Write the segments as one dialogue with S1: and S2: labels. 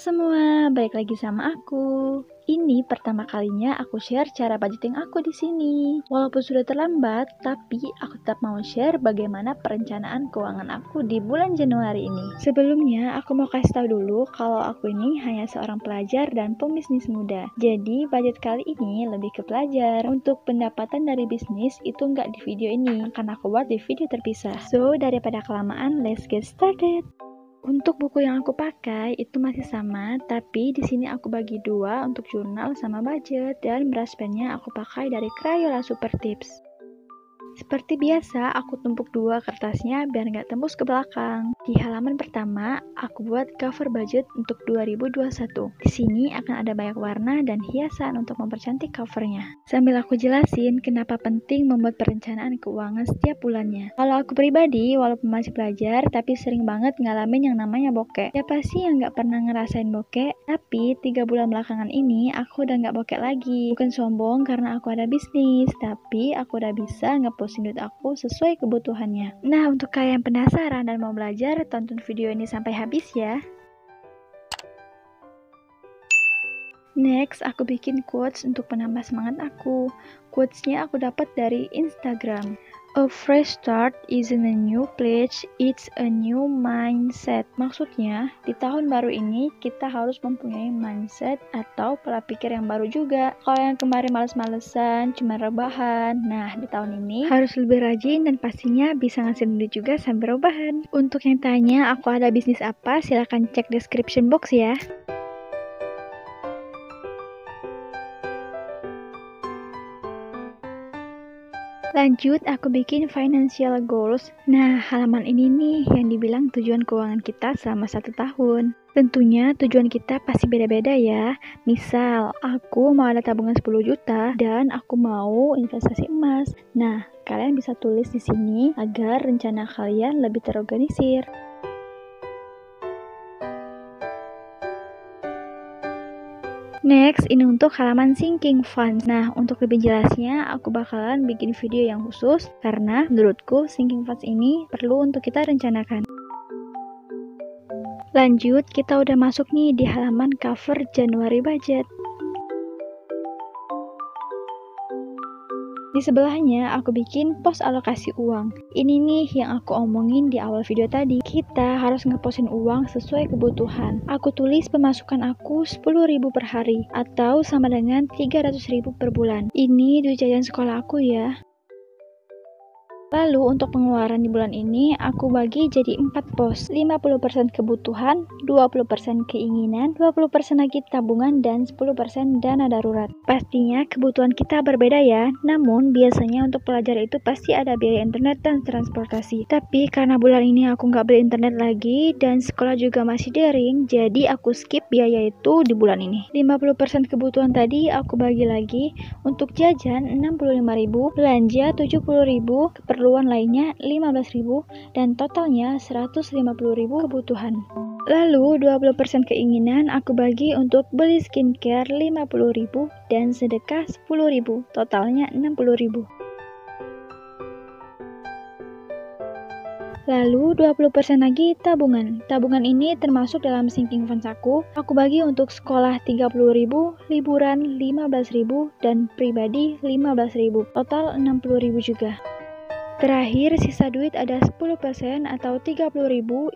S1: semua, balik lagi sama aku. Ini pertama kalinya aku share cara budgeting aku di sini. Walaupun sudah terlambat, tapi aku tetap mau share bagaimana perencanaan keuangan aku di bulan Januari ini. Sebelumnya, aku mau kasih tahu dulu kalau aku ini hanya seorang pelajar dan pembisnis muda. Jadi, budget kali ini lebih ke pelajar. Untuk pendapatan dari bisnis itu nggak di video ini, akan aku buat di video terpisah. So, daripada kelamaan, let's get started. Untuk buku yang aku pakai itu masih sama, tapi di sini aku bagi dua untuk jurnal sama budget, dan brush pennya aku pakai dari Crayola Super Tips. Seperti biasa, aku tumpuk dua kertasnya biar nggak tembus ke belakang. Di halaman pertama, aku buat cover budget untuk 2021. Di sini akan ada banyak warna dan hiasan untuk mempercantik covernya. Sambil aku jelasin kenapa penting membuat perencanaan keuangan setiap bulannya. Kalau aku pribadi, walaupun masih belajar, tapi sering banget ngalamin yang namanya bokeh. Siapa sih yang nggak pernah ngerasain bokeh? Tapi 3 bulan belakangan ini, aku udah nggak bokeh lagi. Bukan sombong karena aku ada bisnis, tapi aku udah bisa ngeposting duit aku sesuai kebutuhannya. Nah, untuk kalian penasaran dan mau belajar, tonton video ini sampai habis ya. Next, aku bikin quotes untuk penambah semangat aku. Quotesnya aku dapat dari Instagram. A fresh start isn't a new pledge, it's a new mindset. Maksudnya, di tahun baru ini kita harus mempunyai mindset atau pola pikir yang baru juga. Kalau yang kemarin males-malesan, cuma rebahan, nah di tahun ini harus lebih rajin dan pastinya bisa ngasih duit juga sambil rebahan. Untuk yang tanya aku ada bisnis apa, silahkan cek description box ya. Lanjut, aku bikin financial goals. Nah, halaman ini nih yang dibilang tujuan keuangan kita selama 1 tahun. Tentunya tujuan kita pasti beda-beda ya. Misal, aku mau ada tabungan 10 juta dan aku mau investasi emas. Nah, kalian bisa tulis di sini agar rencana kalian lebih terorganisir. Next, ini untuk halaman sinking fund. Nah, untuk lebih jelasnya, aku bakalan bikin video yang khusus karena menurutku sinking funds ini perlu untuk kita rencanakan. Lanjut, kita udah masuk nih di halaman cover Januari budget. Di sebelahnya, aku bikin pos alokasi uang. Ini nih yang aku omongin di awal video tadi. Kita harus ngeposin uang sesuai kebutuhan. Aku tulis pemasukan aku 10.000 per hari, atau sama dengan 300.000 per bulan. Ini duit jajan sekolah aku ya. Lalu untuk pengeluaran di bulan ini, aku bagi jadi 4 pos. 50% kebutuhan, 20% keinginan, 20% lagi tabungan, dan 10% dana darurat. Pastinya kebutuhan kita berbeda ya, namun biasanya untuk pelajar itu pasti ada biaya internet dan transportasi. Tapi karena bulan ini aku nggak beli internet lagi, dan sekolah juga masih daring, jadi aku skip biaya itu di bulan ini. 50% kebutuhan tadi aku bagi lagi, untuk jajan 65.000, belanja 70.000, keperluan lainnya 15.000, dan totalnya 150.000 kebutuhan. Lalu 20% keinginan aku bagi untuk beli skincare 50.000 dan sedekah 10.000, totalnya 60.000. Lalu 20% lagi tabungan. Tabungan ini termasuk dalam sinking funds aku. Aku bagi untuk sekolah 30.000, liburan 15.000, dan pribadi 15.000. Total 60.000 juga. Terakhir, sisa duit ada 10% atau 30.000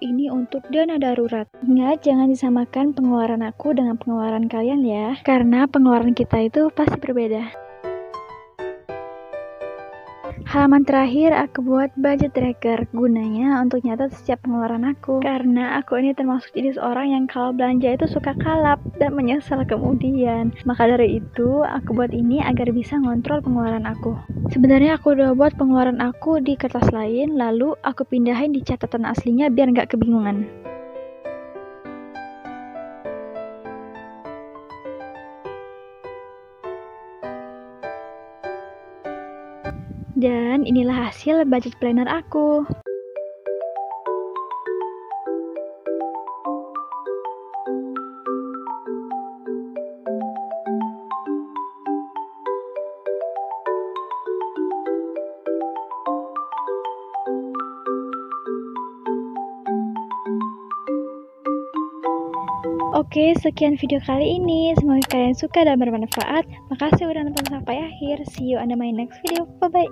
S1: ini untuk dana darurat. Ingat, jangan disamakan pengeluaran aku dengan pengeluaran kalian ya, karena pengeluaran kita itu pasti berbeda. Halaman terakhir aku buat budget tracker, gunanya untuk nyatet setiap pengeluaran aku. Karena aku ini termasuk jenis orang yang kalau belanja itu suka kalap dan menyesal kemudian. Maka dari itu, aku buat ini agar bisa ngontrol pengeluaran aku. Sebenarnya aku udah buat pengeluaran aku di kertas lain, lalu aku pindahin di catatan aslinya biar nggak kebingungan. Dan inilah hasil budget planner aku. Oke, sekian video kali ini. Semoga kalian suka dan bermanfaat. Makasih udah nonton sampai akhir. See you on my next video. Bye-bye.